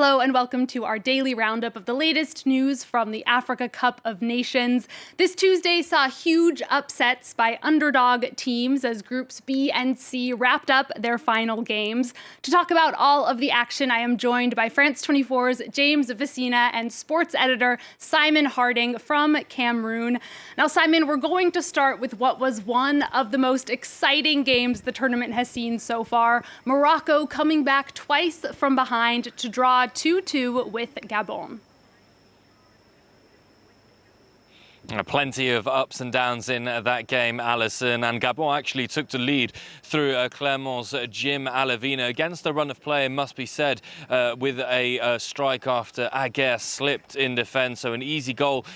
Hello and welcome to our daily roundup of the latest news from the Africa Cup of Nations. This Tuesday saw huge upsets by underdog teams as Groups B and C wrapped up their final games. To talk about all of the action, I am joined by France 24's James Vasina and sports editor Simon Harding from Cameroon. Now, Simon, we're going to start with what was one of the most exciting games the tournament has seen so far. Morocco coming back twice from behind to draw 2-2 with Gabon. Plenty of ups and downs in that game, Alison, and Gabon actually took the lead through Clermont's Jim Alavina against the run of play, must be said, with a strike after Aguerre slipped in defence. So an easy goal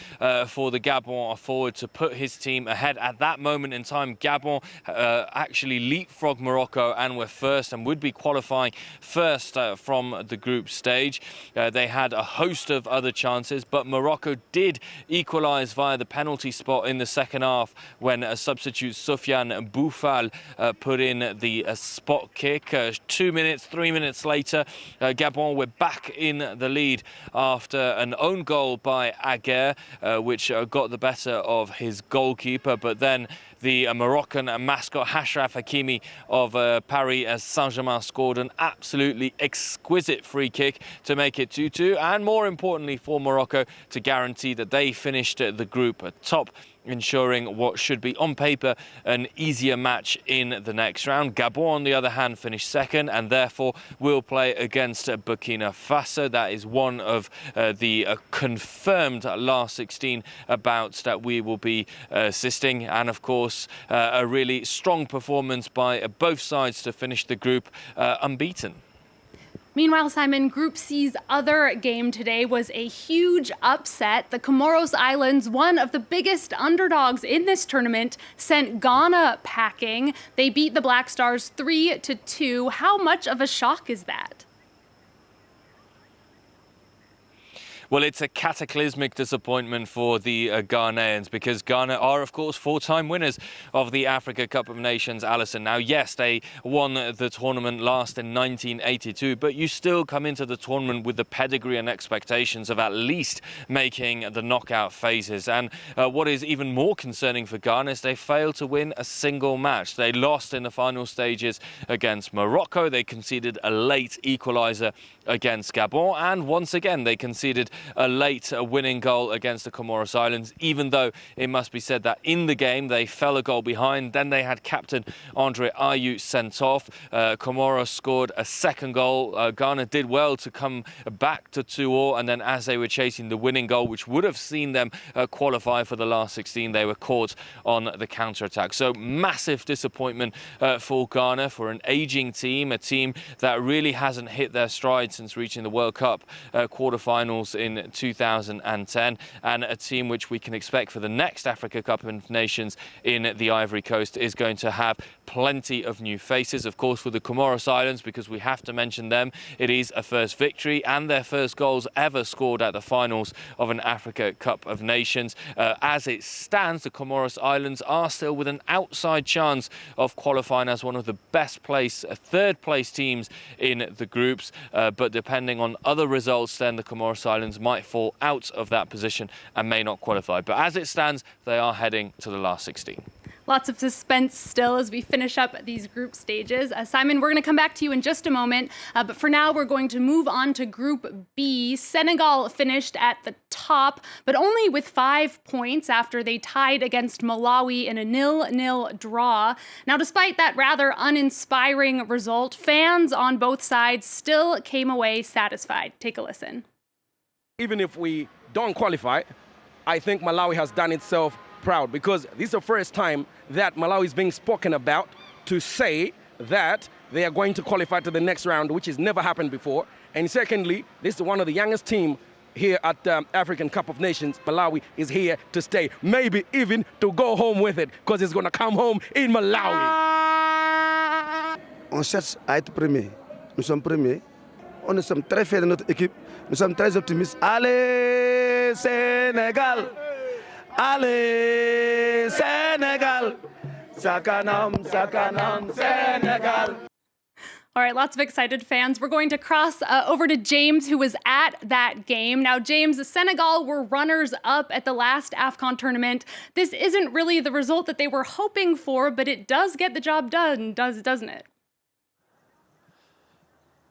for the Gabon forward to put his team ahead. At that moment in time, Gabon actually leapfrogged Morocco and were first and would be qualifying first from the group stage. They had a host of other chances, but Morocco did equalise via the penalty spot in the second half when substitute Sofiane Boufal put in the spot kick. 3 minutes later, Gabon were back in the lead after an own goal by Aguerre, which got the better of his goalkeeper. But then the Moroccan mascot Achraf Hakimi of Paris Saint-Germain scored an absolutely exquisite free kick to make it 2-2, and more importantly for Morocco to guarantee that they finished the group top, ensuring what should be on paper an easier match in the next round. Gabon, on the other hand, finished second and therefore will play against Burkina Faso. That is one of the confirmed last 16 bouts that we will be assisting, and of course a really strong performance by both sides to finish the group unbeaten. Meanwhile, Simon, Group C's other game today was a huge upset. The Comoros Islands, one of the biggest underdogs in this tournament, sent Ghana packing. They beat the Black Stars 3-2. How much of a shock is that? Well, it's a cataclysmic disappointment for the Ghanaians, because Ghana are, of course, four-time winners of the Africa Cup of Nations, Alison. Now, yes, they won the tournament last in 1982, but you still come into the tournament with the pedigree and expectations of at least making the knockout phases. And what is even more concerning for Ghana is they failed to win a single match. They lost in the final stages against Morocco. They conceded a late equaliser against Gabon, and once again they conceded a late winning goal against the Comoros Islands, even though it must be said that in the game they fell a goal behind. Then they had captain Andre Ayew sent off. Comoros scored a second goal. Ghana did well to come back to 2-2, and then as they were chasing the winning goal, which would have seen them qualify for the last 16, they were caught on the counter-attack. So massive disappointment for Ghana, for an ageing team, a team that really hasn't hit their stride since reaching the World Cup quarterfinals in 2010, and a team which we can expect for the next Africa Cup of Nations in the Ivory Coast is going to have plenty of new faces. Of course, for the Comoros Islands, because we have to mention them, it is a first victory and their first goals ever scored at the finals of an Africa Cup of Nations. As it stands, the Comoros Islands are still with an outside chance of qualifying as one of the best place, third place teams in the groups, but depending on other results, then the Comoros Islands might fall out of that position and may not qualify. But as it stands, they are heading to the last 16. Lots of suspense still as we finish up these group stages. Simon, we're going to come back to you in just a moment. But for now, we're going to move on to Group B. Senegal finished at the top, but only with 5 points after they tied against Malawi in a 0-0 draw. Now, despite that rather uninspiring result, fans on both sides still came away satisfied. Take a listen. Even if we don't qualify, I think Malawi has done itself proud, because this is the first time that Malawi is being spoken about to say that they are going to qualify to the next round, which has never happened before. And secondly, this is one of the youngest teams here at the African Cup of Nations. Malawi is here to stay, maybe even to go home with it, because it's going to come home in Malawi. On cherche à être premier. Nous sommes premiers. Nous sommes très fiers de notre équipe. Nous sommes très optimistes. Allez, Sénégal! Allez, Senegal! Sakanam, Sakanam, Senegal! All right, lots of excited fans. We're going to cross over to James, who was at that game. Now, James, Senegal were runners-up at the last AFCON tournament. This isn't really the result that they were hoping for, but it does get the job done, doesn't it?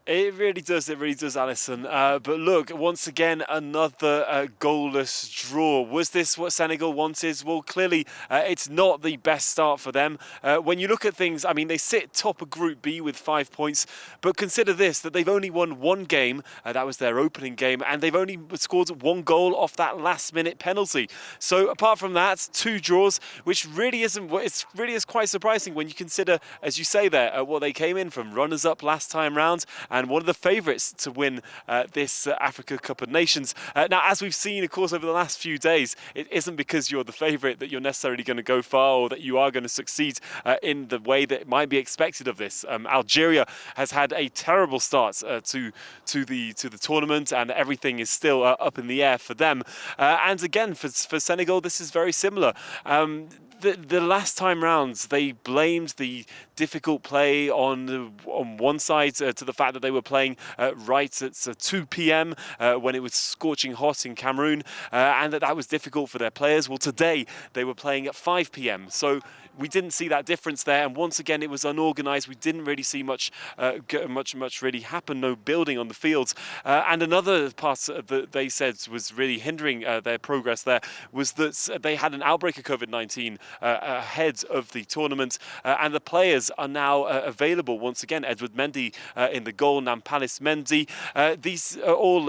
It really does, Alison. But look, once again, another goalless draw. Was this what Senegal wanted? Well, clearly, it's not the best start for them. When you look at things, I mean, they sit top of Group B with 5 points, but consider this, that they've only won one game, that was their opening game, and they've only scored one goal off that last-minute penalty. So apart from that, 2 draws, which really is quite surprising when you consider, as you say there, what they came in from, runners-up last time round, and one of the favourites to win this Africa Cup of Nations. Now, as we've seen, of course, over the last few days, it isn't because you're the favourite that you're necessarily going to go far or that you are going to succeed in the way that might be expected of this. Algeria has had a terrible start to the tournament, and everything is still up in the air for them. And again, for Senegal, this is very similar. The last time round, they blamed the difficult play on one side to the fact that they were playing right at 2 p.m. When it was scorching hot in Cameroon, and that was difficult for their players. Well, today they were playing at 5 p.m. So we didn't see that difference there, and once again it was unorganised. We didn't really see much really happen, no building on the fields. And another part that they said was really hindering their progress there was that they had an outbreak of COVID-19 ahead of the tournament, and the players are now available once again. Edward Mendy in the goal, Nampalys Mendy. These are all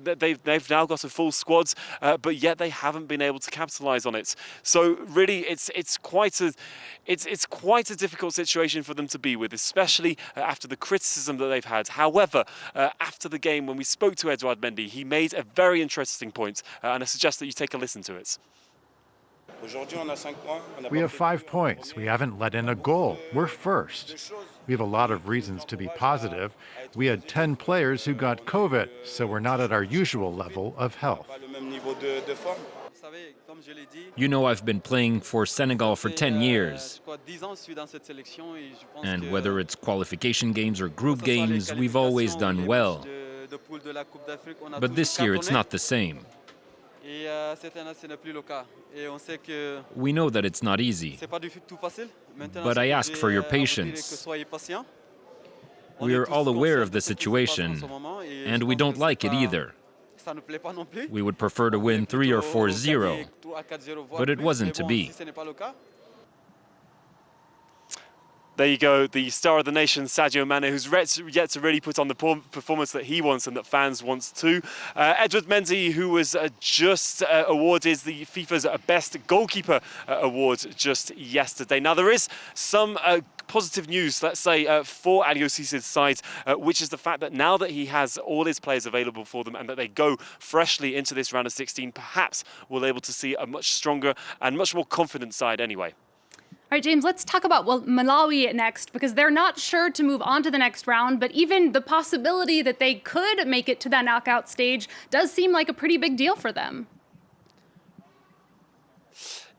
they've now got a full squad, but yet they haven't been able to capitalise on it. So really, it's quite a difficult situation for them to be with, especially after the criticism that they've had. However, after the game, when we spoke to Edouard Mendy, he made a very interesting point, and I suggest that you take a listen to it. We have 5 points. We haven't let in a goal. We're first. We have a lot of reasons to be positive. We had 10 players who got COVID, so we're not at our usual level of health. You know, I've been playing for Senegal for 10 years. And whether it's qualification games or group games, we've always done well. But this year, it's not the same. We know that it's not easy. But I ask for your patience. We are all aware of the situation, and we don't like it either. We would prefer to win 3 or 4-0, but it wasn't to be. There you go, the star of the nation, Sadio Mane, who's yet to really put on the performance that he wants and that fans want too. Edouard Mendy, who was just awarded the FIFA's Best Goalkeeper award just yesterday. Now, there is some positive news, let's say, for Aliou Cissé's side, which is the fact that now that he has all his players available for them and that they go freshly into this round of 16, perhaps we'll be able to see a much stronger and much more confident side anyway. All right, James, let's talk about Malawi next, because they're not sure to move on to the next round, but even the possibility that they could make it to that knockout stage does seem like a pretty big deal for them.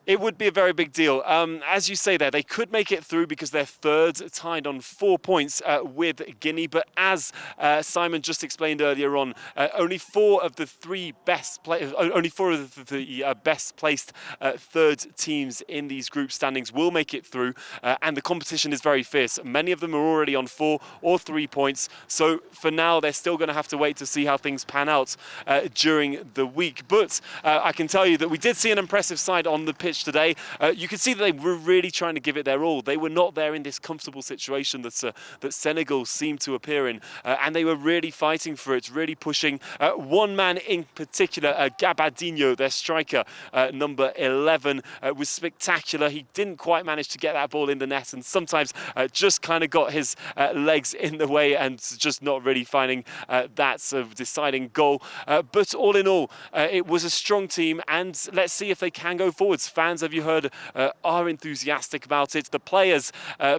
It would be a very big deal. As you say there, they could make it through because they're third, tied on 4 points with Guinea. But as Simon just explained earlier on, only 4 of the 3 best best placed third teams in these group standings will make it through, and the competition is very fierce. Many of them are already on 4 or 3 points. So for now, they're still going to have to wait to see how things pan out during the week. But I can tell you that we did see an impressive side on the pitch today. You could see that they were really trying to give it their all. They were not there in this comfortable situation that Senegal seemed to appear in, and they were really fighting for it, really pushing. One man in particular, Gabadinho, their striker, number 11, was spectacular. He didn't quite manage to get that ball in the net, and sometimes just kind of got his legs in the way and just not really finding that deciding goal. But all in all, it was a strong team, and let's see if they can go forwards. Fans, have you heard, are enthusiastic about it. The players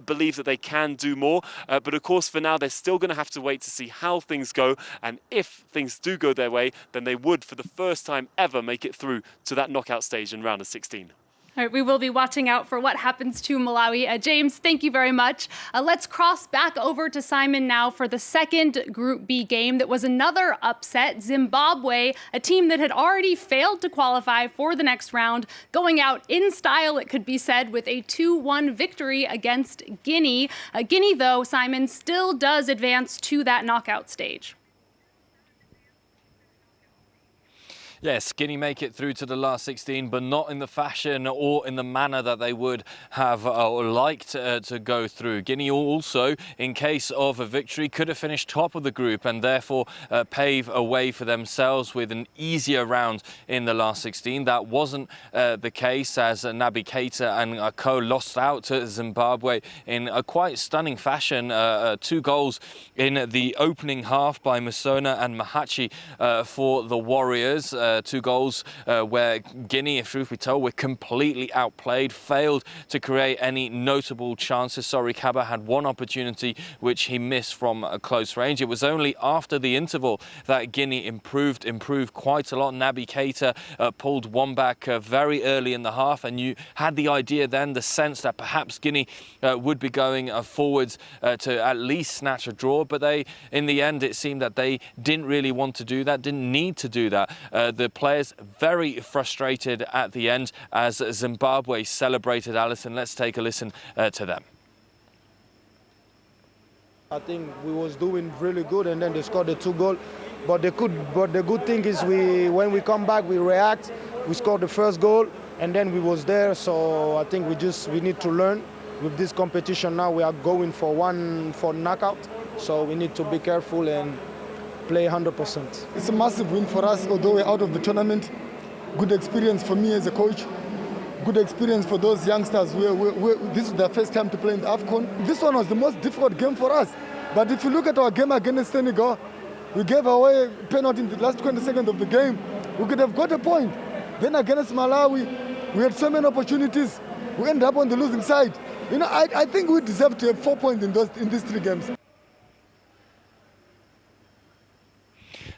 believe that they can do more, but of course for now they're still going to have to wait to see how things go, and if things do go their way, then they would for the first time ever make it through to that knockout stage in round of 16. All right, we will be watching out for what happens to Malawi. James, thank you very much. Let's cross back over to Simon now for the second Group B game that was another upset. Zimbabwe, a team that had already failed to qualify for the next round, going out in style, it could be said, with a 2-1 victory against Guinea. Guinea, though, Simon, still does advance to that knockout stage. Yes, Guinea make it through to the last 16, but not in the fashion or in the manner that they would have liked to go through. Guinea also, in case of a victory, could have finished top of the group and therefore pave a way for themselves with an easier round in the last 16. That wasn't the case, as Naby Keita and co lost out to Zimbabwe in a quite stunning fashion. 2 goals in the opening half by Musona and Mahachi for the Warriors. 2 goals where Guinea, if truth be told, were completely outplayed, failed to create any notable chances. Sorry, Kaba had 1 opportunity which he missed from a close range. It was only after the interval that Guinea improved quite a lot. Naby Keita pulled 1 back very early in the half, and you had the idea then, the sense that perhaps Guinea would be going forwards to at least snatch a draw, but in the end, it seemed that they didn't really want to do that, didn't need to do that. The players very frustrated at the end as Zimbabwe celebrated. Alison, let's take a listen to them. I think we was doing really good, and then they scored the 2 goals. But the good thing is when we come back, we react. We scored the first goal, and then we was there. So I think we need to learn with this competition. Now we are going for knockout, so we need to be careful and play 100%. It's a massive win for us, although we're out of the tournament. Good experience for me as a coach. Good experience for those youngsters. This is their first time to play in the AFCON. This one was the most difficult game for us. But if you look at our game against Senegal, we gave away a penalty in the last 20 seconds of the game. We could have got a point. Then against Malawi, we had so many opportunities. We ended up on the losing side. You know, I think we deserve to have 4 points in these 3 games.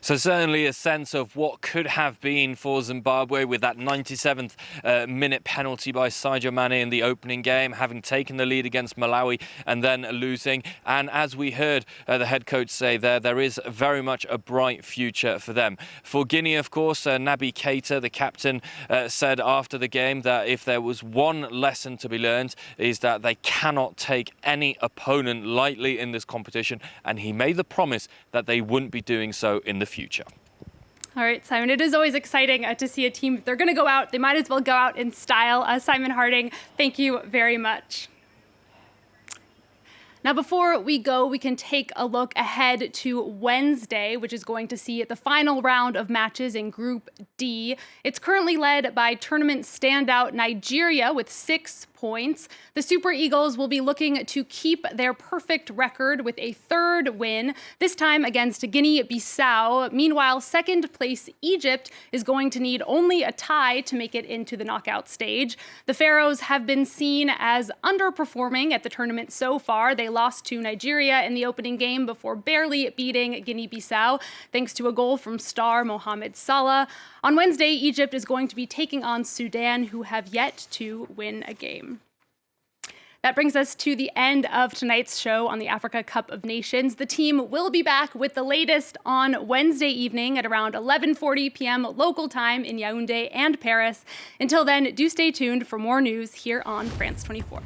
So certainly a sense of what could have been for Zimbabwe with that 97th minute penalty by Sadio Mane in the opening game, having taken the lead against Malawi and then losing. And as we heard the head coach say there is very much a bright future for them. For Guinea, of course, Naby Keita, the captain, said after the game that if there was one lesson to be learned is that they cannot take any opponent lightly in this competition. And he made the promise that they wouldn't be doing so in the future. All right, Simon, it is always exciting to see a team. If they're going to go out, they might as well go out in style. Simon Harding, thank you very much. Now, before we go, we can take a look ahead to Wednesday, which is going to see the final round of matches in Group D. It's currently led by tournament standout Nigeria with 6 points. The Super Eagles will be looking to keep their perfect record with a 3rd win, this time against Guinea-Bissau. Meanwhile, 2nd place Egypt is going to need only a tie to make it into the knockout stage. The Pharaohs have been seen as underperforming at the tournament so far. They lost to Nigeria in the opening game before barely beating Guinea-Bissau, thanks to a goal from star Mohamed Salah. On Wednesday, Egypt is going to be taking on Sudan, who have yet to win a game. That brings us to the end of tonight's show on the Africa Cup of Nations. The team will be back with the latest on Wednesday evening at around 11:40 p.m. local time in Yaoundé and Paris. Until then, do stay tuned for more news here on France 24.